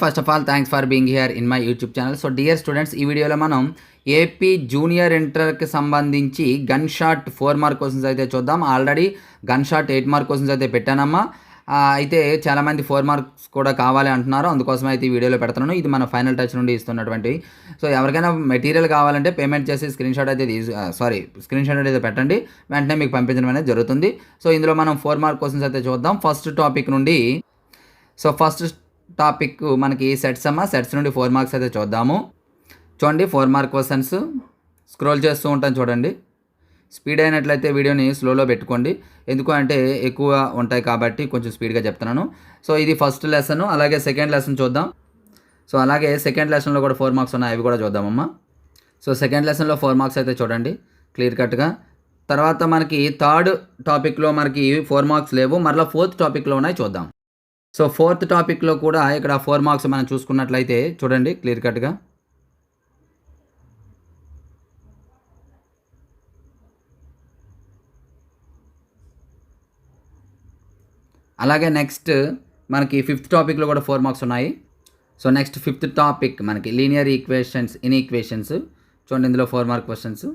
First of all thanks for being here in my YouTube channel. So dear students, ఈ వీడియోలో మనం AP junior ఇంటర్కి సంబంధించి gun shot 4 mark questions అయితే చూద్దాం. Already gun shot 8 mark questions అయితే పెట్టానమ్మా. అయితే చాలామంది 4 మార్క్స్ కూడా కావాలి అంటున్నారు, అందుకోసం అయితే ఈ వీడియోలో పెడుతున్నాను. ఇది మన ఫైనల్ టచ్ నుండి ఇస్తున్నటువంటి. సో ఎవరికైనా మెటీరియల్ కావాలంటే పేమెంట్ చేసి స్క్రీన్ షాట్ అయితే పెట్టండి, వెంటనే మీకు పంపించడం అనేది జరుగుతుంది. సో ఇందులో మనం 4 మార్క్ క్వశ్చన్స్ అయితే చూద్దాం ఫస్ట్ టాపిక్ నుండి. సో ఫస్ట్ టాపిక్ మనకి సెట్స్ అమ్మ. సెట్స్ నుండి 4 మార్క్స్ అయితే చూద్దాము. చూడండి 4 మార్క్ క్వశ్చన్స్ స్క్రోల్ చేస్తూ ఉంటాను చూడండి. స్పీడ్ అయినట్లయితే వీడియోని స్లోలో పెట్టుకోండి, ఎందుకు అంటే ఎక్కువ ఉంటాయి కాబట్టి కొంచెం స్పీడ్గా చెప్తున్నాను. సో ఇది ఫస్ట్ లెసన్. అలాగే సెకండ్ లెసన్ చూద్దాం. సో అలాగే సెకండ్ లెసన్లో కూడా 4 మార్క్స్ ఉన్నాయి, అవి కూడా చూద్దామమ్మా. సో సెకండ్ లెసన్లో 4 మార్క్స్ అయితే చూడండి క్లియర్ కట్గా. తర్వాత మనకి థర్డ్ టాపిక్లో మనకి 4 మార్క్స్ లేవు, మరలా ఫోర్త్ టాపిక్లో ఉన్నాయి, చూద్దాం. సో ఫోర్త్ టాపిక్లో కూడా ఇక్కడ 4 మార్క్స్ మనం చూసుకున్నట్లయితే చూడండి క్లియర్ కట్గా. అలాగే నెక్స్ట్ మనకి ఫిఫ్త్ టాపిక్లో కూడా 4 మార్క్స్ ఉన్నాయి. సో నెక్స్ట్ ఫిఫ్త్ టాపిక్ మనకి లీనియర్ ఈక్వేషన్స్ ఇన్ ఈక్వేషన్స్. చూడండి ఇందులో 4 మార్క్ క్వశ్చన్స్.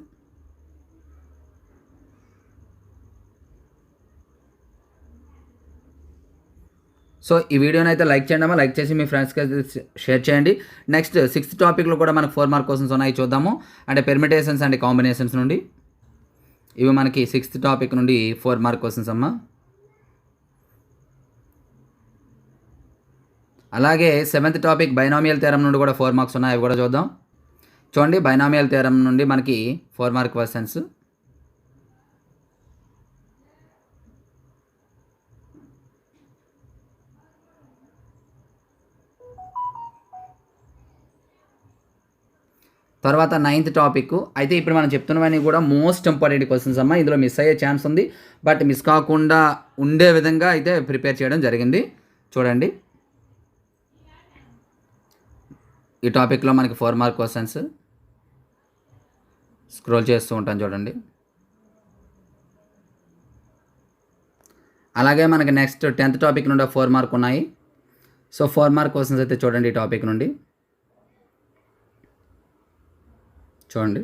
సో ఈ వీడియోని అయితే లైక్ చేయండి అమ్మా, లైక్ చేసి మీ ఫ్రెండ్స్కి అయితే షేర్ చేయండి. నెక్స్ట్ సిక్స్త్ టాపిక్లో కూడా మనకు 4 మార్క్ క్వశ్చన్స్ ఉన్నాయి, చూద్దాము. అంటే పెర్మిటేషన్స్ అండ్ కాంబినేషన్స్ నుండి ఇవి మనకి సిక్స్త్ టాపిక్ నుండి 4 మార్క్ క్వశ్చన్స్ అమ్మా. అలాగే సెవెంత్ టాపిక్ బైనామియల్ థియరం నుండి కూడా 4 మార్క్స్ ఉన్నాయి, అవి కూడా చూద్దాం. చూడండి బైనామియల్ థియరం నుండి మనకి 4 మార్క్ క్వశ్చన్స్. తర్వాత నైన్త్ టాపిక్. అయితే ఇప్పుడు మనం చెప్తున్నవన్నీ కూడా మోస్ట్ ఇంపార్టెంట్ క్వశ్చన్స్ అమ్మా. ఇందులో మిస్ అయ్యే ఛాన్స్ ఉంది, బట్ మిస్ కాకుండా ఉండే విధంగా అయితే ప్రిపేర్ చేయడం జరిగింది. చూడండి ఈ టాపిక్లో మనకి 4 మార్క్ క్వశ్చన్స్ స్క్రోల్ చేస్తూ ఉంటాను చూడండి. అలాగే మనకి నెక్స్ట్ 10th టాపిక్ నుండి 4 మార్క్ ఉన్నాయి. సో 4 మార్క్ క్వశ్చన్స్ అయితే చూడండి ఈ టాపిక్ నుండి. చూడండి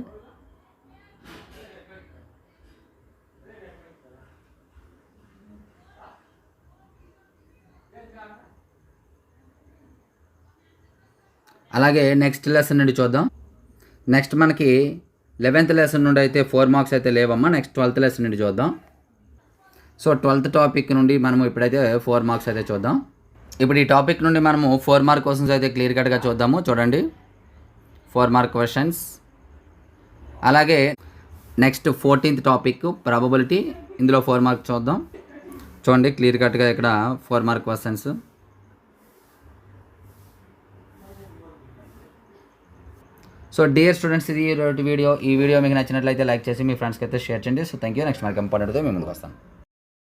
అలాగే నెక్స్ట్ లెసన్ నుండి చూద్దాం. నెక్స్ట్ మనకి 11th లెసన్ నుండి అయితే 4 మార్క్స్ అయితే లేవమ్మా. నెక్స్ట్ 12th లెసన్ నుండి చూద్దాం. సో 12th టాపిక్ నుండి మనము ఇప్పుడైతే 4 మార్క్స్ అయితే చూద్దాం. ఇప్పుడు ఈ టాపిక్ నుండి మనము 4 మార్క్ క్వశ్చన్స్ అయితే క్లియర్ కట్గా చూద్దాము. చూడండి 4 మార్క్ క్వశ్చన్స్. అలాగే నెక్స్ట్ 14th టాపిక్ ప్రాబబిలిటీ, ఇందులో 4 మార్క్ చూద్దాం. చూడండి క్లియర్ కట్గా ఇక్కడ 4 mark questions. So dear students, ఇది వీడియో. ఈ వీడియో మీకు నచ్చినట్లయితే లైక్ చేసి మీ ఫ్రెండ్స్కి అయితే షేర్ చేయండి. So thank you. Next mark ఇంపార్టెంట్తో మేము ముందుకు వస్తాం.